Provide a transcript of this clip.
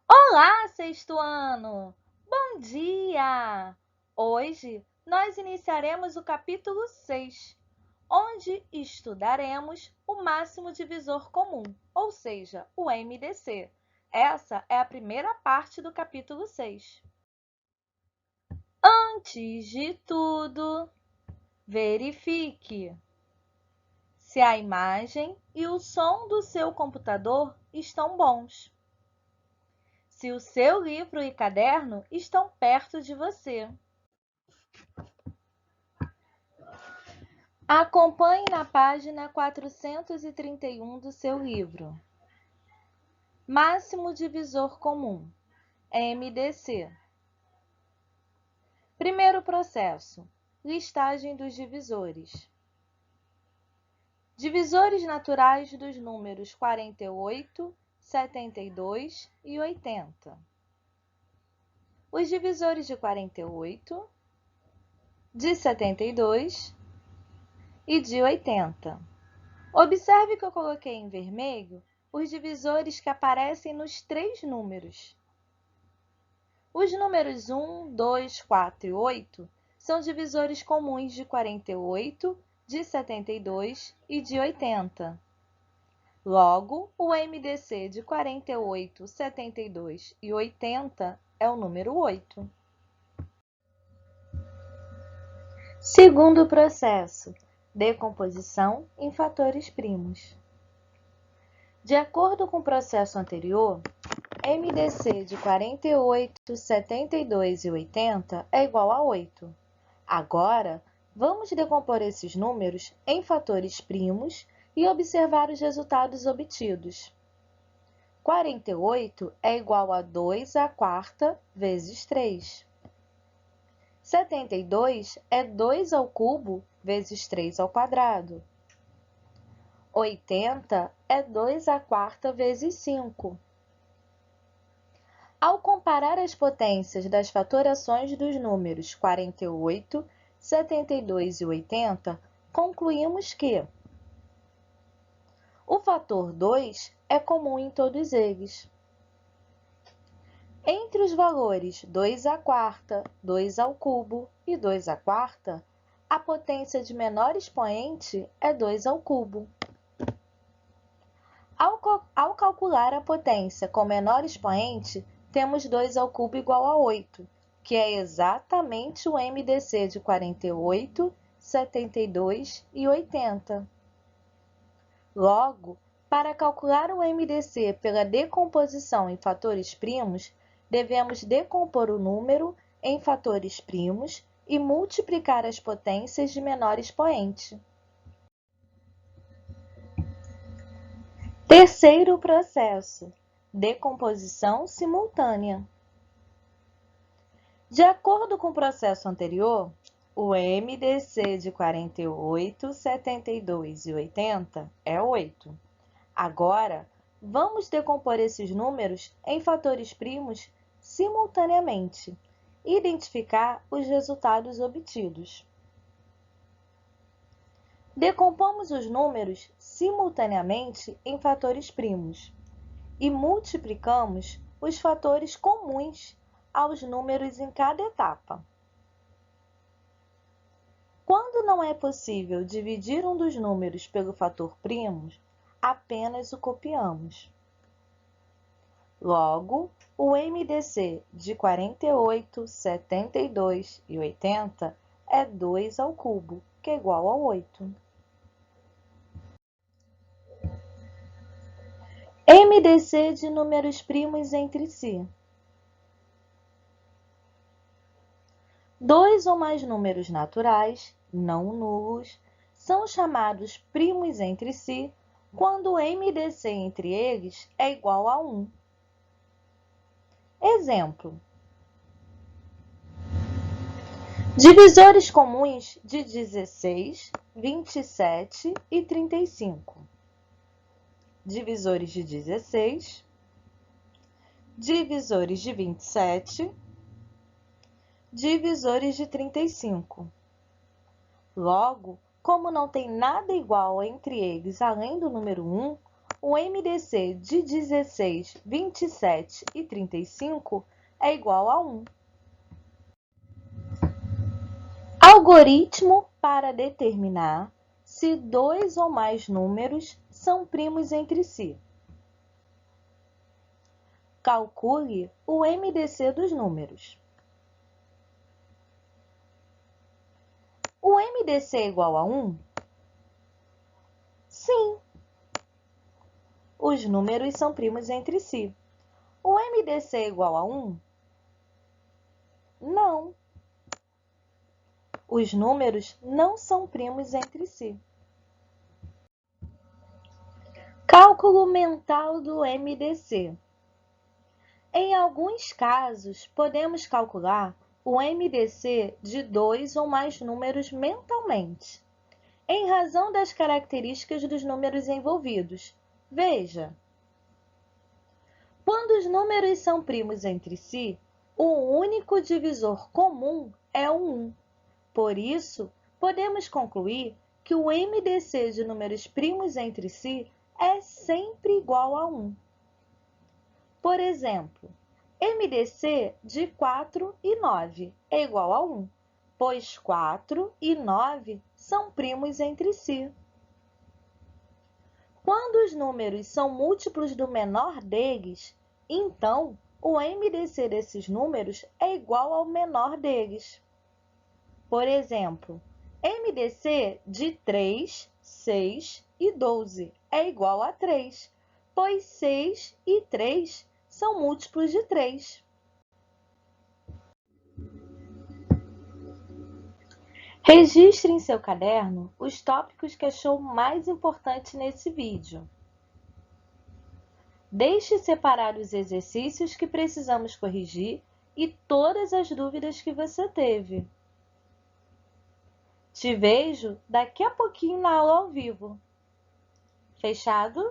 Olá, sexto ano! Bom dia! Hoje nós iniciaremos o capítulo 6, onde estudaremos o máximo divisor comum, ou seja, o MDC. Essa é a primeira parte do capítulo 6. Antes de tudo, verifique se a imagem e o som do seu computador estão bons. Se o seu livro e caderno estão perto de você. Acompanhe na página 431 do seu livro. Máximo divisor comum, MDC. Primeiro processo, listagem dos divisores. Divisores naturais dos números 48, 72 e 80. Os divisores de 48, de 72 e de 80. Observe que eu coloquei em vermelho os divisores que aparecem nos três números. Os números 1, 2, 4 e 8 são divisores comuns de 48, de 72 e de 80. Logo, o MDC de 48, 72 e 80 é o número 8. Segundo processo, decomposição em fatores primos. De acordo com o processo anterior, MDC de 48, 72 e 80 é igual a 8. Agora, vamos decompor esses números em fatores primos e observar os resultados obtidos. 48 é igual a 2 à quarta vezes 3. 72 é 2 ao cubo vezes 3 ao quadrado. 80 é 2 à quarta vezes 5. Ao comparar as potências das fatorações dos números 48, 72 e 80, concluímos que o fator 2 é comum em todos eles. Entre os valores 2 à quarta, 2 ao cubo e 2 à quarta, a potência de menor expoente é 2 ao cubo. Ao calcular a potência com menor expoente, temos 2 ao cubo igual a 8, que é exatamente o MDC de 48, 72 e 80. Logo, para calcular o MDC pela decomposição em fatores primos, devemos decompor o número em fatores primos e multiplicar as potências de menor expoente. Terceiro processo, decomposição simultânea. De acordo com o processo anterior, o MDC de 48, 72 e 80 é 8. Agora, vamos decompor esses números em fatores primos simultaneamente e identificar os resultados obtidos. Decompomos os números simultaneamente em fatores primos e multiplicamos os fatores comuns aos números em cada etapa. Quando não é possível dividir um dos números pelo fator primos, apenas o copiamos. Logo, o MDC de 48, 72 e 80 é 2 ao cubo, que é igual a 8. MDC de números primos entre si. Dois ou mais números naturais, não nulos, são chamados primos entre si quando o MDC entre eles é igual a 1. Exemplo: divisores comuns de 16, 27 e 35. Divisores de 16, divisores de 27, divisores de 35. Logo, como não tem nada igual entre eles além do número 1, o MDC de 16, 27 e 35 é igual a 1. Algoritmo para determinar se dois ou mais números são primos entre si. Calcule o MDC dos números. O MDC é igual a 1? Sim. Os números são primos entre si. O MDC é igual a 1? Não. Os números não são primos entre si. Cálculo mental do MDC. Em alguns casos, podemos calcular o MDC de dois ou mais números mentalmente, em razão das características dos números envolvidos. Veja, quando os números são primos entre si, o único divisor comum é o 1. Por isso, podemos concluir que o MDC de números primos entre si é sempre igual a 1. Por exemplo, MDC de 4 e 9 é igual a 1, pois 4 e 9 são primos entre si. Quando os números são múltiplos do menor deles, então o MDC desses números é igual ao menor deles. Por exemplo, MDC de 3, 6 e 12 é igual a 3, pois 6 e 3 são múltiplos de 3. Registre em seu caderno os tópicos que achou mais importantes nesse vídeo. Deixe separar os exercícios que precisamos corrigir e todas as dúvidas que você teve. Te vejo daqui a pouquinho na aula ao vivo. Fechado?